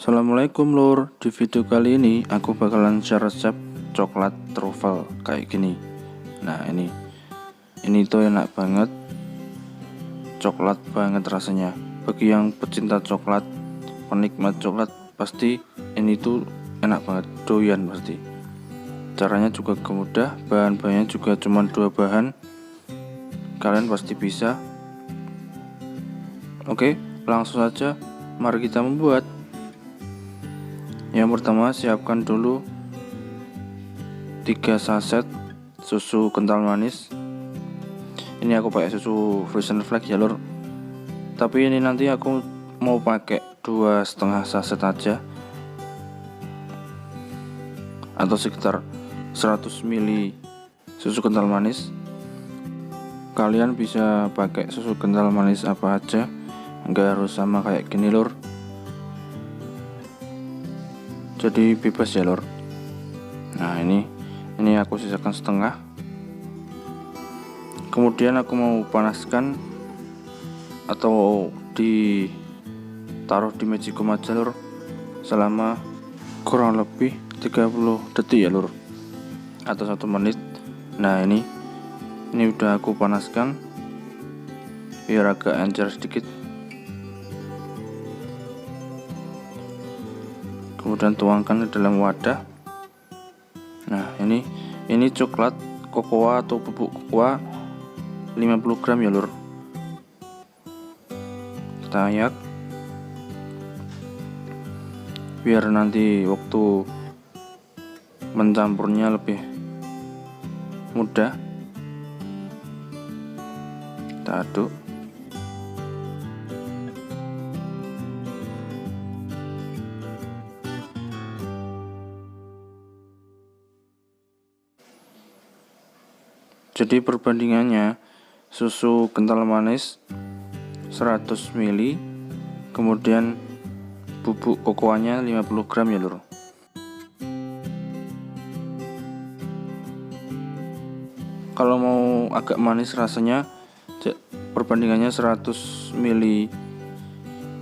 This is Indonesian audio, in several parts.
Assalamualaikum lur. Di video kali ini aku bakalan share resep coklat truffle kayak gini. Nah ini tuh enak banget, coklat banget rasanya. Bagi yang pecinta coklat, penikmat coklat, pasti ini tuh enak banget, doyan pasti. Caranya juga mudah, bahan-bahannya juga cuma 2 bahan. Kalian pasti bisa. Oke, langsung saja mari kita membuat. Yang pertama, siapkan dulu 3 saset susu kental manis. Ini aku pakai susu Frisian Flag ya lur, tapi ini nanti aku mau pakai 2,5 saset aja, atau sekitar 100 ml susu kental manis. Kalian bisa pakai susu kental manis apa aja, nggak harus sama kayak gini lur, jadi bebas ya lor. Nah ini aku sisakan setengah. Kemudian aku mau panaskan atau ditaruh di magicom aja lor, selama kurang lebih 30 detik ya lor, atau 1 menit. Nah ini udah aku panaskan biar agak encer sedikit. Kemudian tuangkan ke dalam wadah. Nah ini coklat kokoa atau bubuk kokoa 50 gram ya lur. Kita ayak biar nanti waktu mencampurnya lebih mudah. Kita aduk. Jadi perbandingannya, susu kental manis 100 ml, kemudian bubuk kokoanya 50 gram ya lur. Kalau mau agak manis rasanya, perbandingannya 100 ml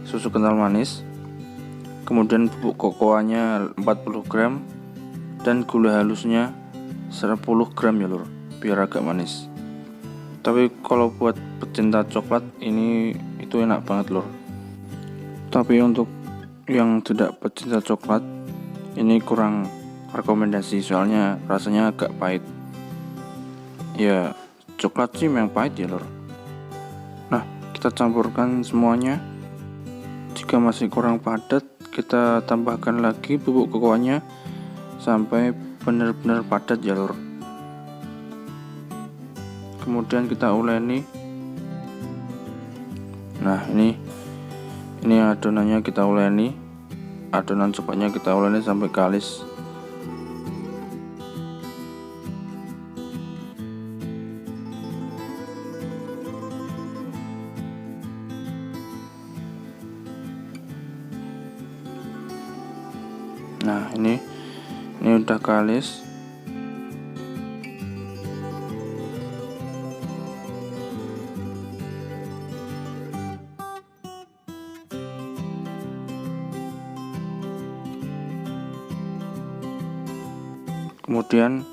susu kental manis, kemudian bubuk kokoanya 40 gram, dan gula halusnya 10 gram ya lur, biar agak manis. Tapi kalau buat pecinta coklat itu enak banget lor. Tapi untuk yang tidak pecinta coklat, ini kurang rekomendasi, soalnya rasanya agak pahit. Ya coklat sih memang pahit ya lor. Nah kita campurkan semuanya. Jika masih kurang padat, kita tambahkan lagi bubuk kokoanya sampai benar-benar padat ya lor. Kemudian kita uleni. Nah ini adonannya kita uleni, adonan coklatnya kita uleni sampai kalis. Nah ini udah kalis. Kemudian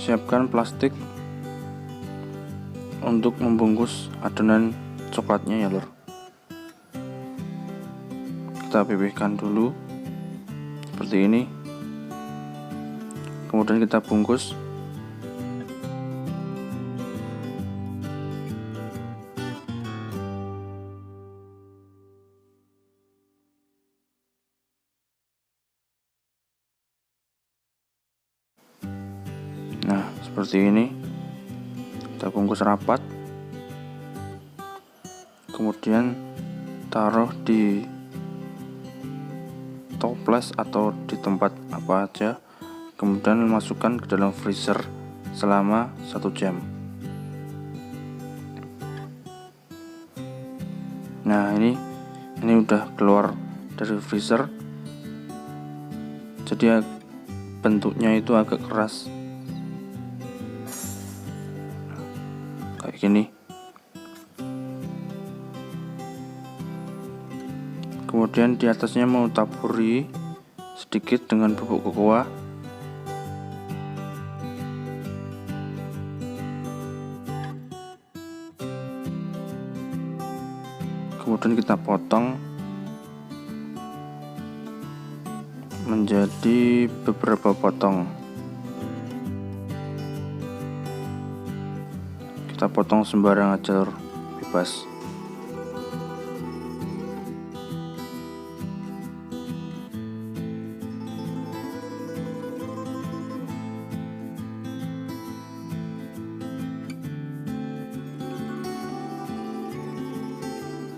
siapkan plastik untuk membungkus adonan coklatnya ya lor. Kita pipihkan dulu seperti ini, kemudian kita bungkus. Nah seperti ini, kita bungkus rapat, kemudian taruh di toples atau di tempat apa aja, kemudian masukkan ke dalam freezer selama 1 jam. Nah ini udah keluar dari freezer, jadi bentuknya itu agak keras kayak gini. Kemudian di atasnya mau taburi sedikit dengan bubuk kokoa. Kemudian kita potong menjadi beberapa potong. Kita potong sembarang aja lur, bebas.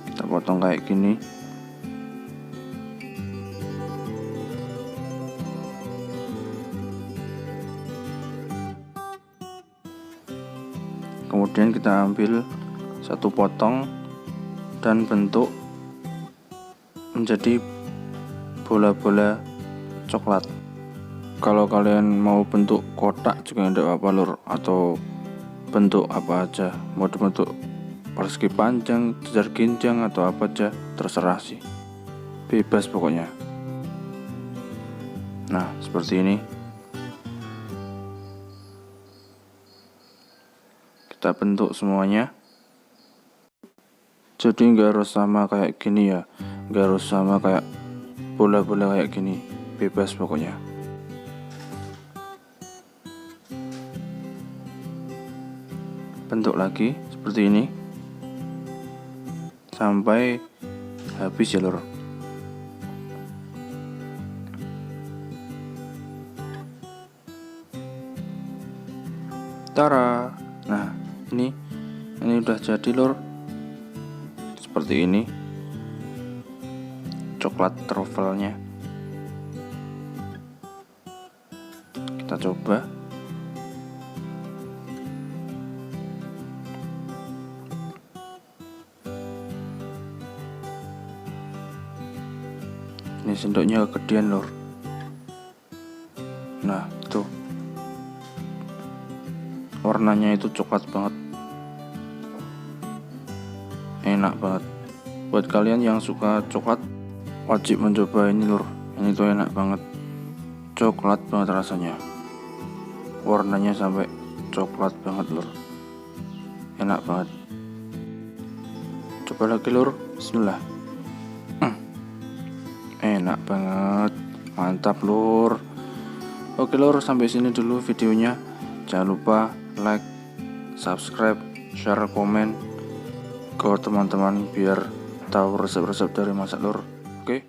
Kita potong kayak gini. Kemudian kita ambil satu potong dan bentuk menjadi bola-bola coklat. Kalau kalian mau bentuk kotak juga tidak apa-apa lur, atau bentuk apa aja, mau dibentuk persegi panjang, jajar ginjang atau apa aja, terserah sih, bebas pokoknya. Nah seperti ini. Kita bentuk semuanya. Jadi nggak harus sama kayak gini ya, nggak harus sama kayak bola-bola kayak gini, bebas pokoknya. Bentuk lagi seperti ini sampai habis ya lur. Tara. Nah ini udah jadi lur, seperti ini coklat truffle-nya. Kita coba. Ini sendoknya kegedean lur. Nah tuh, warnanya itu coklat banget, enak banget. Buat kalian yang suka coklat wajib mencoba ini lur, ini tuh enak banget, coklat banget rasanya, warnanya sampai coklat banget lur, enak banget. Coba lagi lur, bismillah. Enak banget, mantap lur. Oke lur, sampai sini dulu videonya. Jangan lupa like, subscribe, share, komen ke teman-teman biar tahu resep-resep dari masak lur. Oke.